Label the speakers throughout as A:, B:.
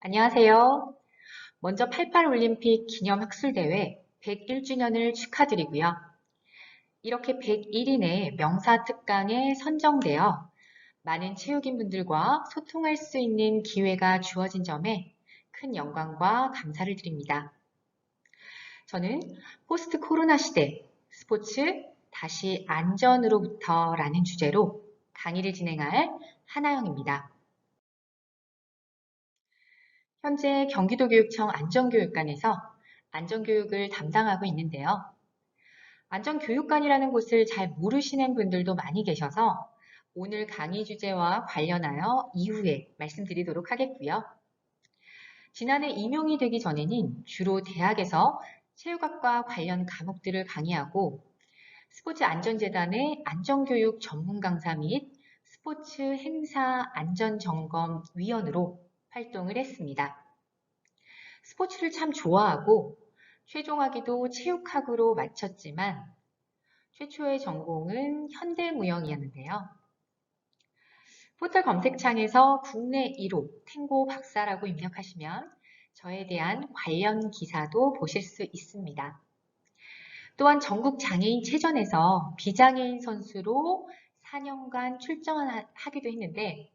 A: 안녕하세요. 먼저 88 올림픽 기념 학술대회 101주년을 축하드리고요. 이렇게 101인의 명사특강에 선정되어 많은 체육인분들과 소통할 수 있는 기회가 주어진 점에 큰 영광과 감사를 드립니다. 저는 포스트 코로나 시대 스포츠 다시 안전으로부터라는 주제로 강의를 진행할 하나영입니다. 현재 경기도교육청 안전교육관에서 안전교육을 담당하고 있는데요. 안전교육관이라는 곳을 잘 모르시는 분들도 많이 계셔서 오늘 강의 주제와 관련하여 이후에 말씀드리도록 하겠고요. 지난해 임용이 되기 전에는 주로 대학에서 체육학과 관련 과목들을 강의하고 스포츠안전재단의 안전교육 전문 강사 및 스포츠 행사 안전점검위원으로 활동을 했습니다. 스포츠를 참 좋아하고 최종학위도 체육학으로 마쳤지만 최초의 전공은 현대무용이었는데요. 포털 검색창에서 국내 1호 탱고 박사라고 입력하시면 저에 대한 관련 기사도 보실 수 있습니다. 또한 전국 장애인 체전에서 비장애인 선수로 4년간 출전하기도 했는데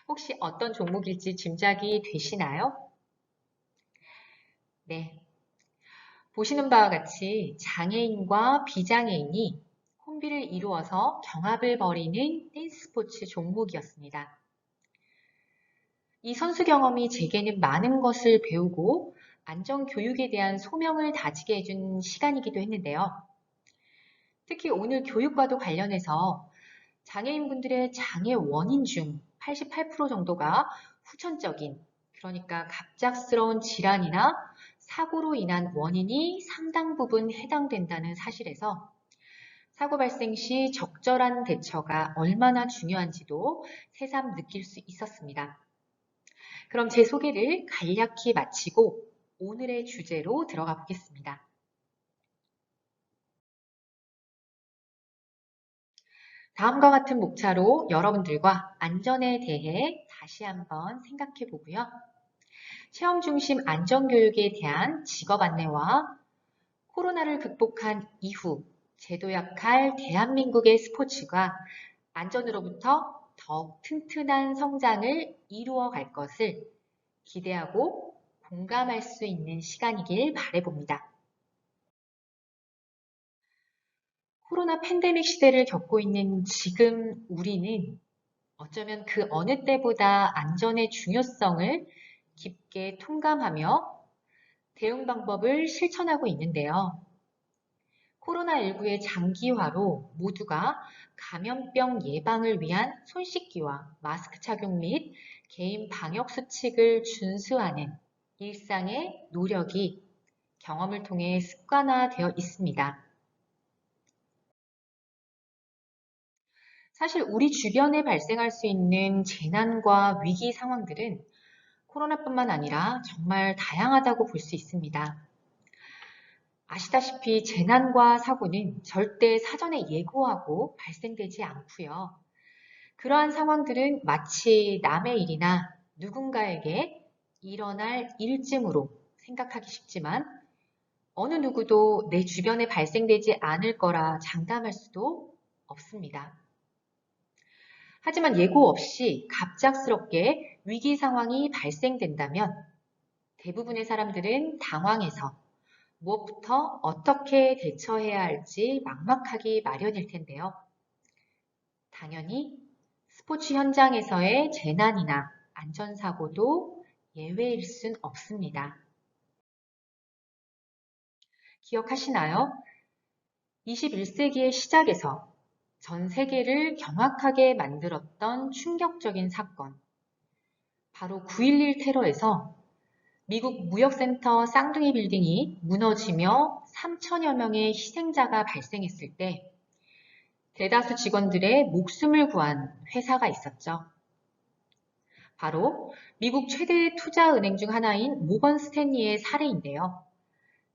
A: 혹시 어떤 종목일지 짐작이 되시나요? 네. 보시는 바와 같이 장애인과 비장애인이 콤비를 이루어서 경합을 벌이는 댄스 스포츠 종목이었습니다. 이 선수 경험이 제게는 많은 것을 배우고 안전교육에 대한 소명을 다지게 해준 시간이기도 했는데요. 특히 오늘 교육과도 관련해서 장애인분들의 장애 원인 중 88% 정도가 후천적인, 그러니까 갑작스러운 질환이나 사고로 인한 원인이 상당 부분 해당된다는 사실에서 사고 발생 시 적절한 대처가 얼마나 중요한지도 새삼 느낄 수 있었습니다. 그럼 제 소개를 간략히 마치고 오늘의 주제로 들어가 보겠습니다. 다음과 같은 목차로 여러분들과 안전에 대해 다시 한번 생각해 보고요. 체험 중심 안전교육에 대한 직업 안내와 코로나를 극복한 이후 재도약할 대한민국의 스포츠가 안전으로부터 더욱 튼튼한 성장을 이루어 갈 것을 기대하고 공감할 수 있는 시간이길 바라봅니다. 코로나 팬데믹 시대를 겪고 있는 지금 우리는 어쩌면 그 어느 때보다 안전의 중요성을 깊게 통감하며 대응 방법을 실천하고 있는데요. 코로나19의 장기화로 모두가 감염병 예방을 위한 손 씻기와 마스크 착용 및 개인 방역 수칙을 준수하는 일상의 노력이 경험을 통해 습관화되어 있습니다. 사실 우리 주변에 발생할 수 있는 재난과 위기 상황들은 코로나뿐만 아니라 정말 다양하다고 볼 수 있습니다. 아시다시피 재난과 사고는 절대 사전에 예고하고 발생되지 않고요. 그러한 상황들은 마치 남의 일이나 누군가에게 일어날 일증으로 생각하기 쉽지만 어느 누구도 내 주변에 발생되지 않을 거라 장담할 수도 없습니다. 하지만 예고 없이 갑작스럽게 위기 상황이 발생된다면 대부분의 사람들은 당황해서 무엇부터 어떻게 대처해야 할지 막막하기 마련일 텐데요. 당연히 스포츠 현장에서의 재난이나 안전사고도 예외일 순 없습니다. 기억하시나요? 21세기의 시작에서 전 세계를 경악하게 만들었던 충격적인 사건. 바로 9.11 테러에서 미국 무역센터 쌍둥이 빌딩이 무너지며 3천여 명의 희생자가 발생했을 때 대다수 직원들의 목숨을 구한 회사가 있었죠. 바로 미국 최대 투자은행 중 하나인 모건 스탠리의 사례인데요.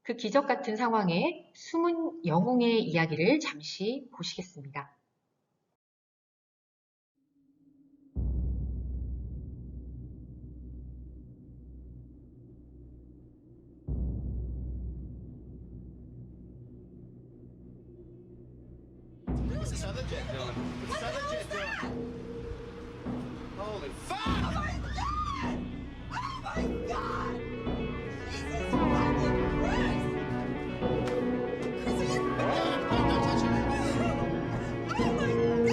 A: 그 기적 같은 상황에 숨은 영웅의 이야기를 잠시 보시겠습니다.
B: another jet, Dylan. It's another jet, Dylan. Holy fuck!
C: Oh my God! Oh my God! Jesus fucking Christ! Chris,
B: Don't touch it.
C: oh my God!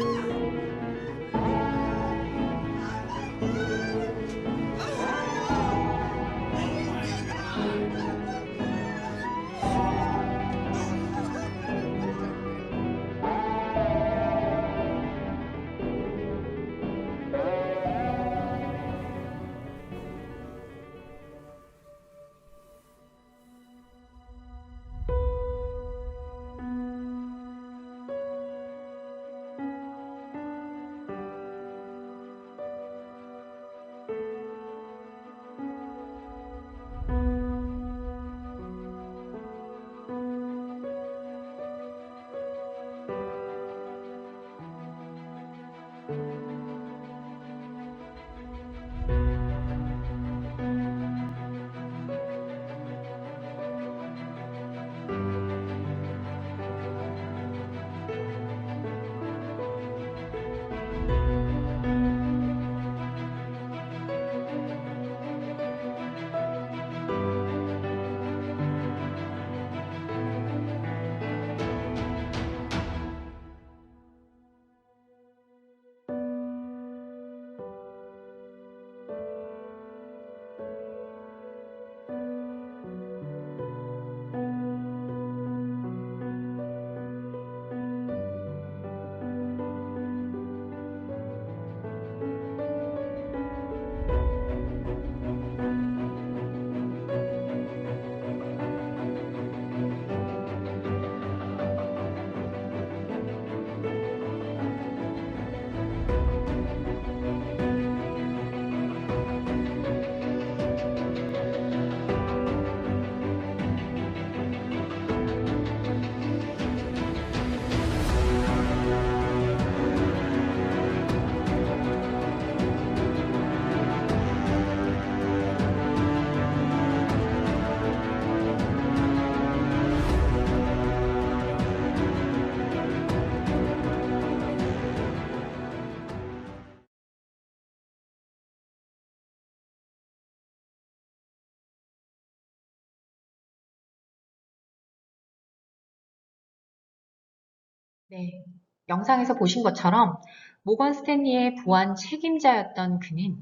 A: 네, 영상에서 보신 것처럼 모건 스탠리의 보안 책임자였던 그는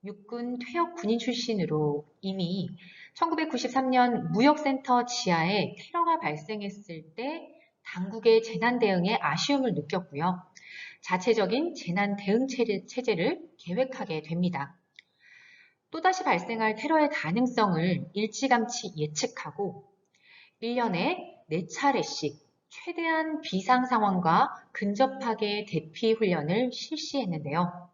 A: 육군 퇴역 군인 출신으로 이미 1993년 무역센터 지하에 테러가 발생했을 때 당국의 재난 대응에 아쉬움을 느꼈고요. 자체적인 재난 대응 체제를 계획하게 됩니다. 또다시 발생할 테러의 가능성을 일찌감치 예측하고 1년에 4차례씩 최대한 비상 상황과 근접하게 대피 훈련을 실시했는데요.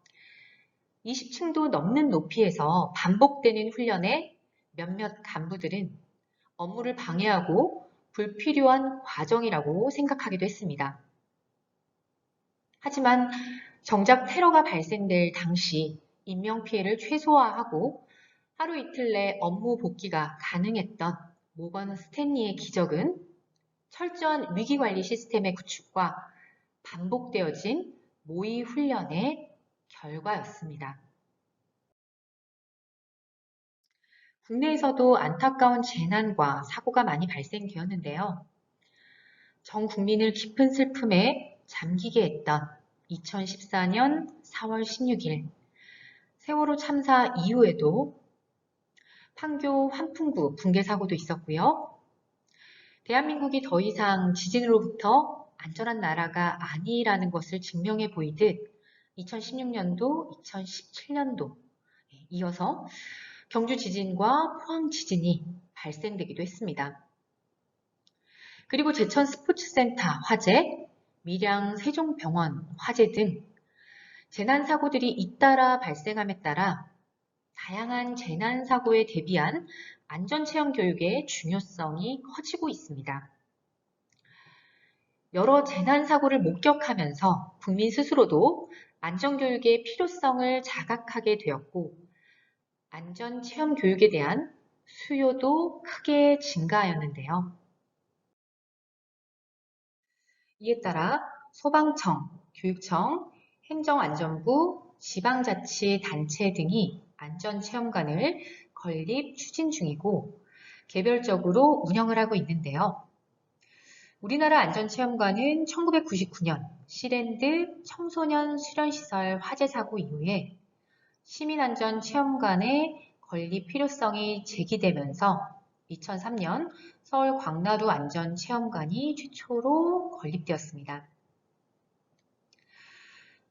A: 20층도 넘는 높이에서 반복되는 훈련에 몇몇 간부들은 업무를 방해하고 불필요한 과정이라고 생각하기도 했습니다. 하지만 정작 테러가 발생될 당시 인명피해를 최소화하고 하루 이틀 내 업무 복귀가 가능했던 모건 스탠리의 기적은 철저한 위기관리 시스템의 구축과 반복되어진 모의 훈련의 결과였습니다. 국내에서도 안타까운 재난과 사고가 많이 발생되었는데요. 전 국민을 깊은 슬픔에 잠기게 했던 2014년 4월 16일 세월호 참사 이후에도 판교 환풍구 붕괴 사고도 있었고요. 대한민국이 더 이상 지진으로부터 안전한 나라가 아니라는 것을 증명해 보이듯 2016년도, 2017년도 이어서 경주 지진과 포항 지진이 발생되기도 했습니다. 그리고 제천 스포츠센터 화재, 밀양 세종병원 화재 등 재난사고들이 잇따라 발생함에 따라 다양한 재난사고에 대비한 안전체험 교육의 중요성이 커지고 있습니다. 여러 재난사고를 목격하면서 국민 스스로도 안전교육의 필요성을 자각하게 되었고 안전체험 교육에 대한 수요도 크게 증가하였는데요. 이에 따라 소방청, 교육청, 행정안전부, 지방자치단체 등이 안전체험관을 건립 추진 중이고 개별적으로 운영을 하고 있는데요. 우리나라 안전체험관은 1999년 시랜드 청소년 수련시설 화재 사고 이후에 시민안전체험관의 건립 필요성이 제기되면서 2003년 서울 광나루 안전체험관이 최초로 건립되었습니다.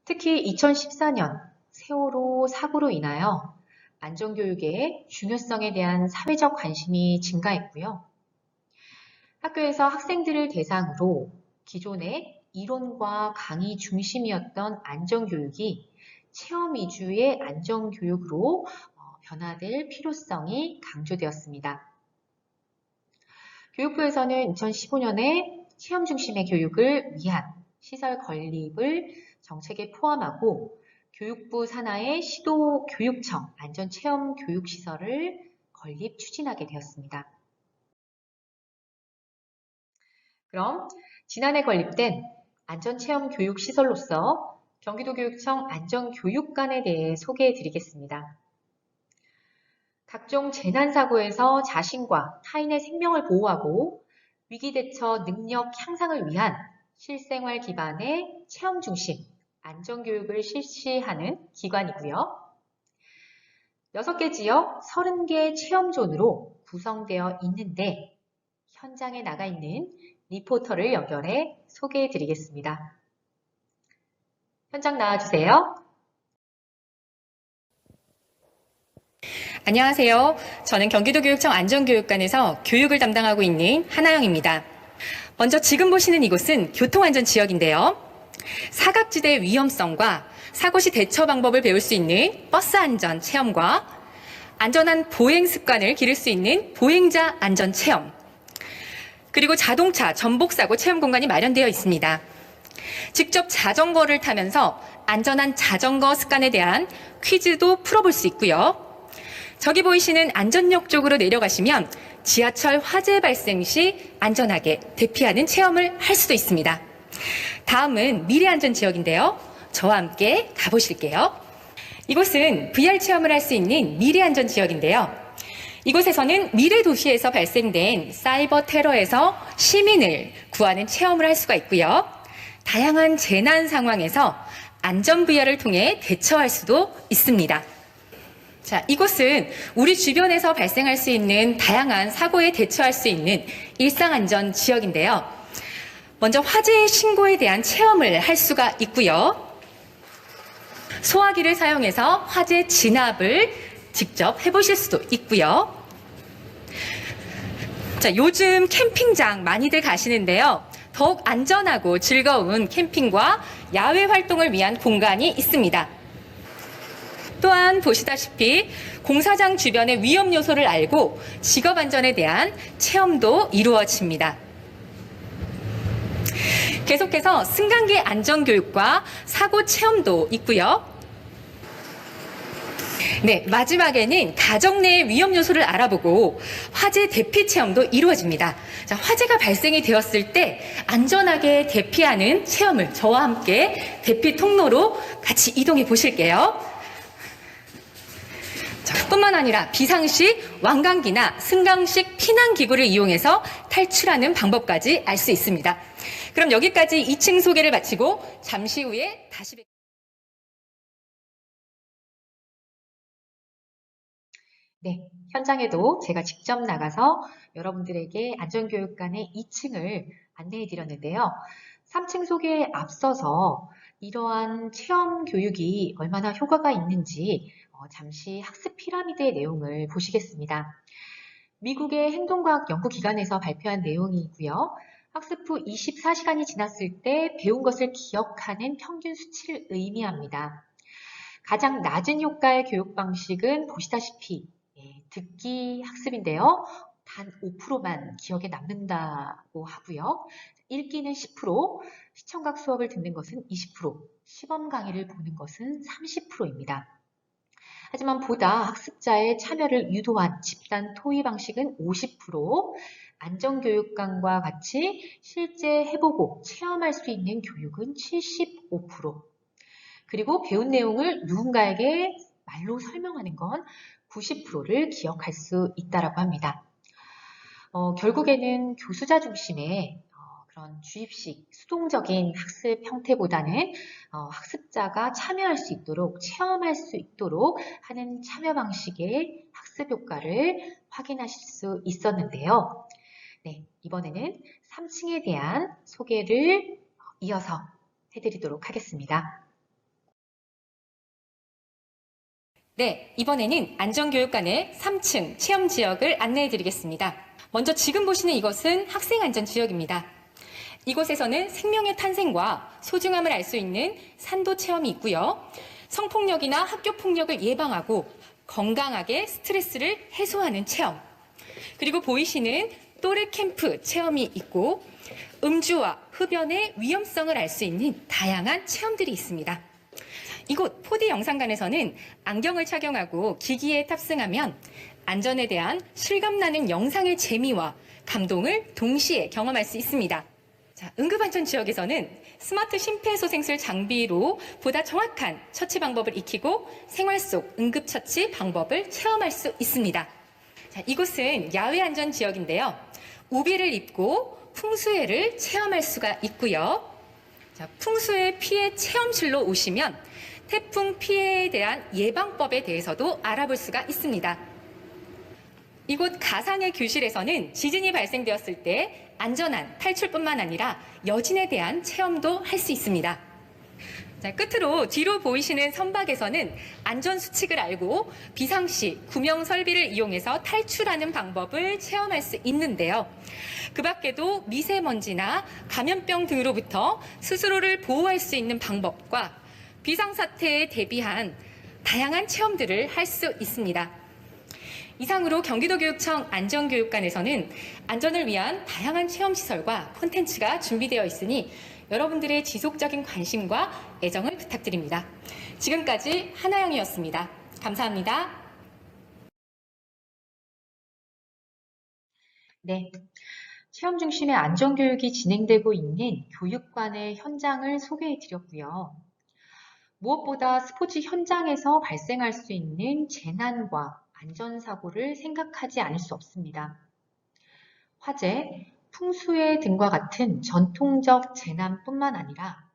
A: 특히 2014년 세월호 사고로 인하여 안전교육의 중요성에 대한 사회적 관심이 증가했고요. 학교에서 학생들을 대상으로 기존의 이론과 강의 중심이었던 안전교육이 체험 위주의 안전교육으로 변화될 필요성이 강조되었습니다. 교육부에서는 2015년에 체험 중심의 교육을 위한 시설 건립을 정책에 포함하고 교육부 산하의 시도 교육청 안전체험 교육시설을 건립 추진하게 되었습니다. 그럼 지난해 건립된 안전체험 교육시설로서 경기도교육청 안전교육관에 대해 소개해 드리겠습니다. 각종 재난사고에서 자신과 타인의 생명을 보호하고 위기대처 능력 향상을 위한 실생활 기반의 체험 중심 안전교육을 실시하는 기관이고요. 6개 지역 30개 체험존으로 구성되어 있는데 현장에 나가 있는 리포터를 연결해 소개해 드리겠습니다. 현장 나와주세요.
D: 안녕하세요. 저는 경기도교육청 안전교육관에서 교육을 담당하고 있는 한아영입니다. 먼저 지금 보시는 이곳은 교통안전지역인데요. 사각지대의 위험성과 사고 시 대처 방법을 배울 수 있는 버스 안전 체험과 안전한 보행 습관을 기를 수 있는 보행자 안전 체험, 그리고 자동차 전복사고 체험 공간이 마련되어 있습니다. 직접 자전거를 타면서 안전한 자전거 습관에 대한 퀴즈도 풀어볼 수 있고요. 저기 보이시는 안전역 쪽으로 내려가시면 지하철 화재 발생 시 안전하게 대피하는 체험을 할 수도 있습니다. 다음은 미래안전지역인데요. 저와 함께 가보실게요. 이곳은 VR 체험을 할 수 있는 미래안전지역인데요. 이곳에서는 미래 도시에서 발생된 사이버 테러에서 시민을 구하는 체험을 할 수가 있고요. 다양한 재난 상황에서 안전 VR을 통해 대처할 수도 있습니다. 자, 이곳은 우리 주변에서 발생할 수 있는 다양한 사고에 대처할 수 있는 일상안전 지역인데요. 먼저 화재 신고에 대한 체험을 할 수가 있고요. 소화기를 사용해서 화재 진압을 직접 해보실 수도 있고요. 자, 요즘 캠핑장 많이들 가시는데요. 더욱 안전하고 즐거운 캠핑과 야외 활동을 위한 공간이 있습니다. 또한 보시다시피 공사장 주변의 위험 요소를 알고 직업 안전에 대한 체험도 이루어집니다. 계속해서 승강기 안전교육과 사고 체험도 있고요. 네, 마지막에는 가정 내의 위험 요소를 알아보고 화재 대피 체험도 이루어집니다. 자, 화재가 발생이 되었을 때 안전하게 대피하는 체험을 저와 함께 대피 통로로 같이 이동해 보실게요. 자, 뿐만 아니라 비상식 왕관기나 승강식 피난기구를 이용해서 탈출하는 방법까지 알 수 있습니다. 그럼 여기까지 2층 소개를 마치고 잠시 후에 다시 뵙겠습니다.
A: 네, 현장에도 제가 직접 나가서 여러분들에게 안전교육관의 2층을 안내해 드렸는데요. 3층 소개에 앞서서 이러한 체험 교육이 얼마나 효과가 있는지 잠시 학습 피라미드의 내용을 보시겠습니다. 미국의 행동과학 연구기관에서 발표한 내용이고요. 학습 후 24시간이 지났을 때 배운 것을 기억하는 평균 수치를 의미합니다. 가장 낮은 효과의 교육 방식은 보시다시피 듣기 학습인데요. 단 5%만 기억에 남는다고 하고요. 읽기는 10%, 시청각 수업을 듣는 것은 20%, 시범 강의를 보는 것은 30%입니다. 하지만 보다 학습자의 참여를 유도한 집단 토의 방식은 50%, 안전교육관과 같이 실제 해보고 체험할 수 있는 교육은 75%, 그리고 배운 내용을 누군가에게 말로 설명하는 건 90%를 기억할 수 있다고 합니다. 결국에는 교수자 중심의 그런 주입식, 수동적인 학습 형태보다는 학습자가 참여할 수 있도록, 체험할 수 있도록 하는 참여 방식의 학습 효과를 확인하실 수 있었는데요. 네, 이번에는 3층에 대한 소개를 이어서 해드리도록 하겠습니다.
D: 네, 이번에는 안전교육관의 3층 체험 지역을 안내해 드리겠습니다. 먼저 지금 보시는 이것은 학생안전지역입니다. 이곳에서는 생명의 탄생과 소중함을 알 수 있는 산도 체험이 있고요. 성폭력이나 학교폭력을 예방하고 건강하게 스트레스를 해소하는 체험. 그리고 보이시는 또래 캠프 체험이 있고 음주와 흡연의 위험성을 알 수 있는 다양한 체험들이 있습니다. 이곳 4D 영상관에서는 안경을 착용하고 기기에 탑승하면 안전에 대한 실감나는 영상의 재미와 감동을 동시에 경험할 수 있습니다. 자, 응급안전 지역에서는 스마트 심폐소생술 장비로 보다 정확한 처치 방법을 익히고 생활 속 응급처치 방법을 체험할 수 있습니다. 자, 이곳은 야외 안전 지역인데요. 우비를 입고 풍수해를 체험할 수가 있고요. 자, 풍수해 피해 체험실로 오시면 태풍 피해에 대한 예방법에 대해서도 알아볼 수가 있습니다. 이곳 가상의 교실에서는 지진이 발생되었을 때 안전한 탈출뿐만 아니라 여진에 대한 체험도 할 수 있습니다. 자, 끝으로 뒤로 보이시는 선박에서는 안전수칙을 알고 비상시 구명 설비를 이용해서 탈출하는 방법을 체험할 수 있는데요. 그 밖에도 미세먼지나 감염병 등으로부터 스스로를 보호할 수 있는 방법과 비상사태에 대비한 다양한 체험들을 할 수 있습니다. 이상으로 경기도교육청 안전교육관에서는 안전을 위한 다양한 체험시설과 콘텐츠가 준비되어 있으니 여러분들의 지속적인 관심과 애정을 부탁드립니다. 지금까지 하나영이었습니다. 감사합니다.
A: 네, 체험 중심의 안전교육이 진행되고 있는 교육관의 현장을 소개해 드렸고요. 무엇보다 스포츠 현장에서 발생할 수 있는 재난과 안전사고를 생각하지 않을 수 없습니다. 화재, 풍수해 등과 같은 전통적 재난뿐만 아니라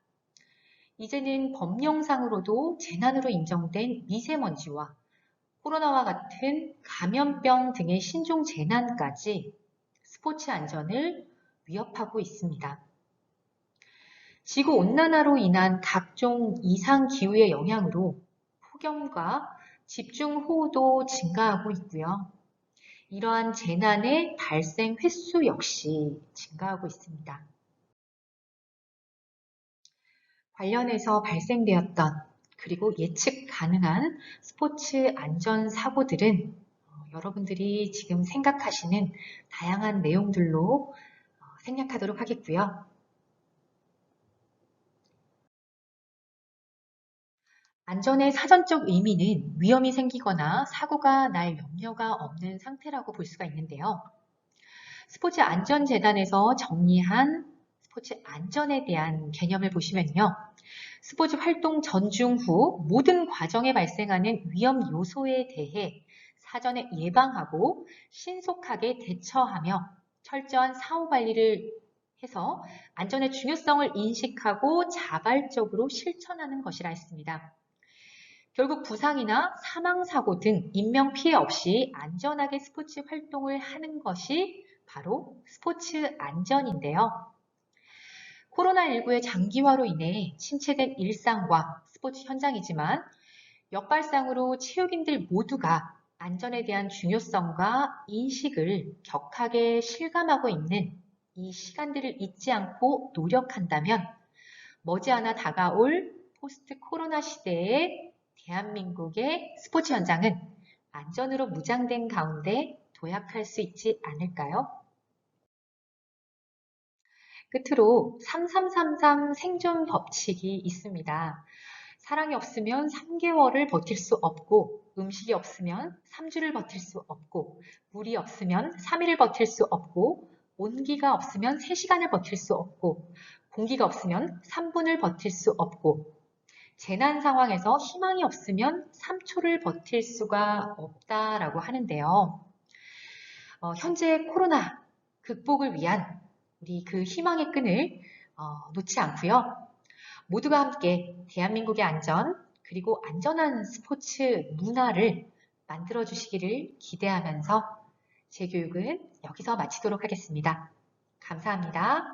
A: 이제는 법령상으로도 재난으로 인정된 미세먼지와 코로나와 같은 감염병 등의 신종 재난까지 스포츠 안전을 위협하고 있습니다. 지구온난화로 인한 각종 이상기후의 영향으로 폭염과 집중호우도 증가하고 있고요. 이러한 재난의 발생 횟수 역시 증가하고 있습니다. 관련해서 발생되었던 그리고 예측 가능한 스포츠 안전 사고들은 여러분들이 지금 생각하시는 다양한 내용들로 생략하도록 하겠고요. 안전의 사전적 의미는 위험이 생기거나 사고가 날 염려가 없는 상태라고 볼 수가 있는데요. 스포츠 안전재단에서 정리한 스포츠 안전에 대한 개념을 보시면요. 스포츠 활동 전, 중, 후 모든 과정에 발생하는 위험 요소에 대해 사전에 예방하고 신속하게 대처하며 철저한 사후 관리를 해서 안전의 중요성을 인식하고 자발적으로 실천하는 것이라 했습니다. 결국 부상이나 사망사고 등 인명피해 없이 안전하게 스포츠 활동을 하는 것이 바로 스포츠 안전인데요. 코로나19의 장기화로 인해 침체된 일상과 스포츠 현장이지만 역발상으로 체육인들 모두가 안전에 대한 중요성과 인식을 격하게 실감하고 있는 이 시간들을 잊지 않고 노력한다면 머지않아 다가올 포스트 코로나 시대에 대한민국의 스포츠 현장은 안전으로 무장된 가운데 도약할 수 있지 않을까요? 끝으로 3333 생존 법칙이 있습니다. 사랑이 없으면 3개월을 버틸 수 없고, 음식이 없으면 3주를 버틸 수 없고, 물이 없으면 3일을 버틸 수 없고, 온기가 없으면 3시간을 버틸 수 없고, 공기가 없으면 3분을 버틸 수 없고, 재난 상황에서 희망이 없으면 3초를 버틸 수가 없다라고 하는데요. 현재 코로나 극복을 위한 우리 그 희망의 끈을 놓지 않고요. 모두가 함께 대한민국의 안전 그리고 안전한 스포츠 문화를 만들어 주시기를 기대하면서 제 교육은 여기서 마치도록 하겠습니다. 감사합니다.